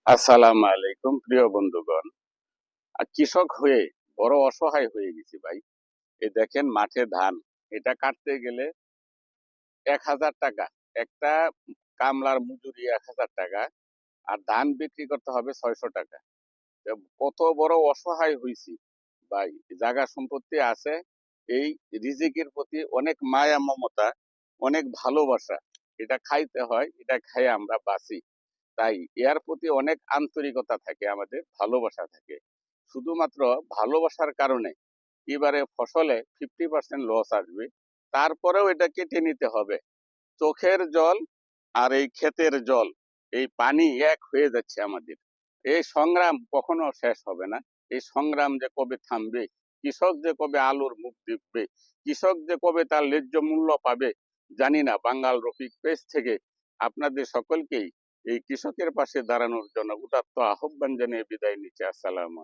আসসালামু আলাইকুম প্রিয় বন্ধুগণ। কৃষক হয়ে বড় অসহায় হয়ে গেছি ভাই। এই দেখেন মাঠে ধান, এটা কাটতে গেলে ১,০০০ টাকা। একটা কামলার মজুরি ১,০০০ টাকা, আর ধান বিক্রি করতে হবে ৬০০ টাকা। তো কত বড় অসহায় হয়েছি ভাই। জায়গা সম্পত্তি আছে, এই রিজিকের প্রতি অনেক মায়া মমতা, অনেক ভালোবাসা। এটা খাইতে হয়, এটা খাই আমরা বাঁচি। তাই এর প্রতি অনেক আন্তরিকতা থাকে, আমাদের ভালোবাসা থাকে। শুধুমাত্র ভালোবাসার কারণে এবারে ফসলে 50% লস আসবে, তারপরেও এটা কেটে নিতে হবে। চোখের জল আর এই ক্ষেতের জল, এই পানি এক হয়ে যাচ্ছে আমাদের। এই সংগ্রাম কখনো শেষ হবে না। এই সংগ্রাম যে কবে থামবে, কৃষক যে কবে আলোর মুখ দেখবে, কৃষক যে কবে তার ন্যায্য মূল্য পাবে, জানি না। বাঙ্গাল রফিক পেজ থেকে আপনাদের সকলকেই এই কৃষকের পাশে দাঁড়ানোর জন্য উদাত্ত আহ্বান জানিয়ে বিদায় নিচ্ছে। আসসালাম।